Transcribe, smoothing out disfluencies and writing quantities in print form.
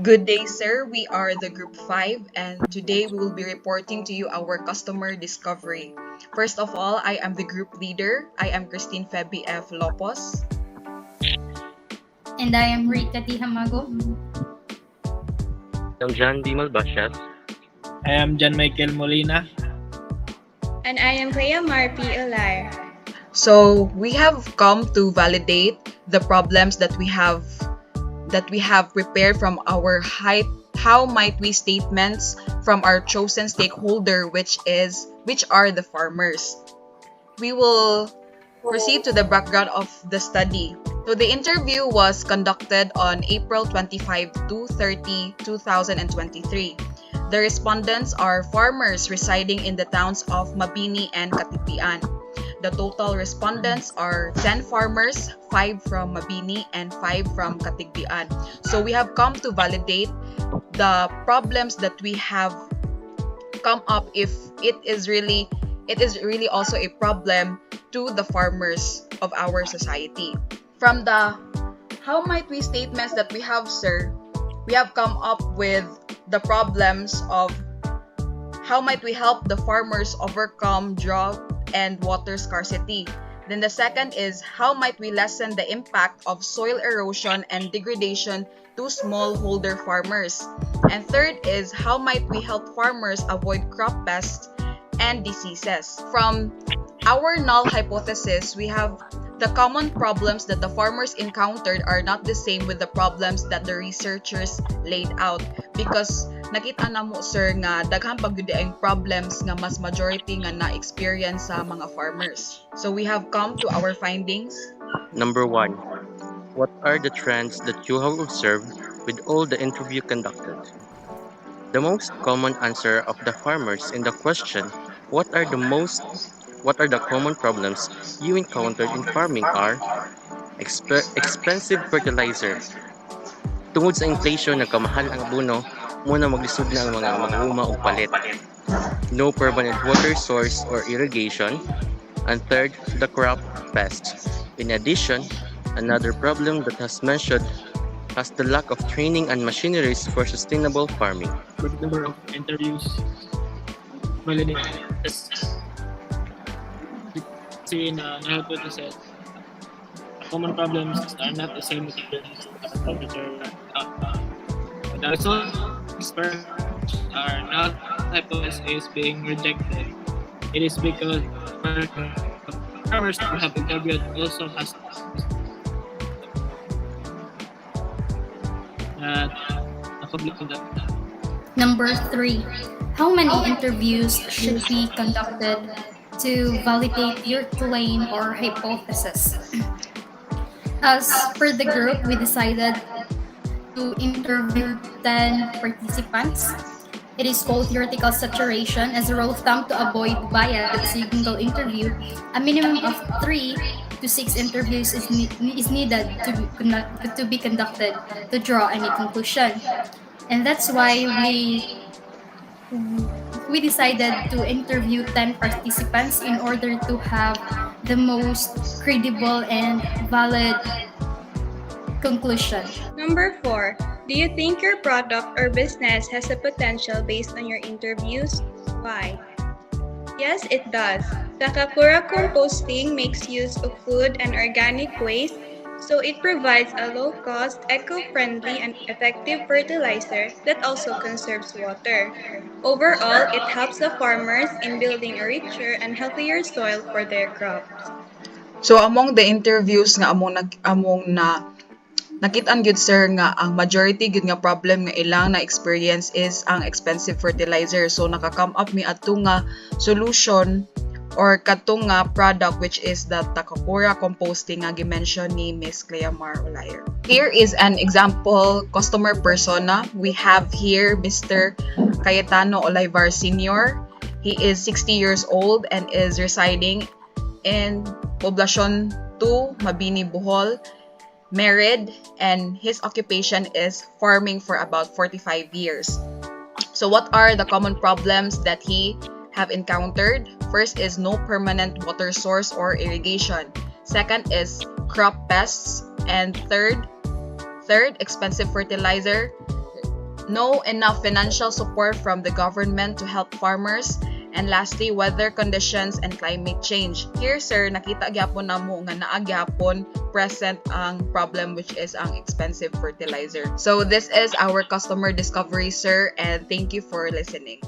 Good day, sir. We are the Group 5, and today we will be reporting to you our customer discovery. First of all, I am the group leader. I am Christine Feby F. Lopos. And I am Rita T. Hamago. I'm John D. Malbasias. I am John Michael Molina. And I am Clea Marpi Ular. So, we have come to validate the problems that we have prepared from our how might we statements from our chosen stakeholder, which are the farmers. We will proceed to the background of the study. So the interview was conducted on April 25 to 30, 2023. The respondents are farmers residing in the towns of Mabini and Katipian. The total respondents are 10 farmers, 5 from Mabini and 5 from Katigbian. So we have come to validate the problems that we have come up if it is really also a problem to the farmers of our society. From the how might we statements that we have, sir, we have come up with the problems of how might we help the farmers overcome drought and water scarcity. Then the second is how might we lessen the impact of soil erosion and degradation to smallholder farmers. And third is how might we help farmers avoid crop pests and diseases. From our null hypothesis, we have the common problems that the farmers encountered are not the same with the problems that the researchers laid out, because nakita na mo, sir, nga daghang pagyud ang problems nga mas majority nga na-experience sa mga farmers. So we have come to our findings. Number 1. What are the trends that you have observed with all the interview conducted? The most common answer of the farmers in the question, what are the common problems you encountered in farming are expensive fertilizer. Tungod sa inflation, nagkamahal ang abono, muna maglisod na ang mga maghuma og palit. No permanent water source or irrigation. And third, the crop pest. In addition, another problem that has mentioned has the lack of training and machineries for sustainable farming. Good number of interviews. Validated. Kasi na-help to set common problems are not the same materials the results are not hypothesis being rejected. It is because farmers who have interviewed also has that that. Number 3. How many interviews should be conducted to validate your claim or hypothesis? As per the group, we decided to interview 10 participants. It is called theoretical saturation. As a rule of thumb, to avoid bias at single interview, a minimum of 3 to 6 interviews is needed to be conducted to draw any conclusion. And that's why we decided to interview 10 participants in order to have the most credible and valid conclusion. Number 4. Do you think your product or business has a potential based on your interviews? Why? Yes, it does. Takakura composting makes use of food and organic waste, so it provides a low-cost, eco-friendly, and effective fertilizer that also conserves water. Overall, it helps the farmers in building a richer and healthier soil for their crops. So among the interviews nga nakitaan gyud, sir, nga ang majority gyud nga problem nga ilang na experience is ang expensive fertilizer. So naka-come up mi adto nga solution or katong nga product, which is the Takakura composting nga gimension ni Miss Clea Mar Olayer. Here is an example customer persona. We have here Mr. Cayetano Olivar Sr. He is 60 years old and is residing in Poblacion 2, Mabini, Bohol. Married, and his occupation is farming for about 45 years. So what are the common problems that he have encountered? First is no permanent water source or irrigation. Second is crop pests. And third, expensive fertilizer. No enough financial support from the government to help farmers. And lastly, weather conditions and climate change. Here, sir, nakita gyapon namo nga naa gyapon present ang problem, which is ang expensive fertilizer. So this is our customer discovery, sir, and thank you for listening.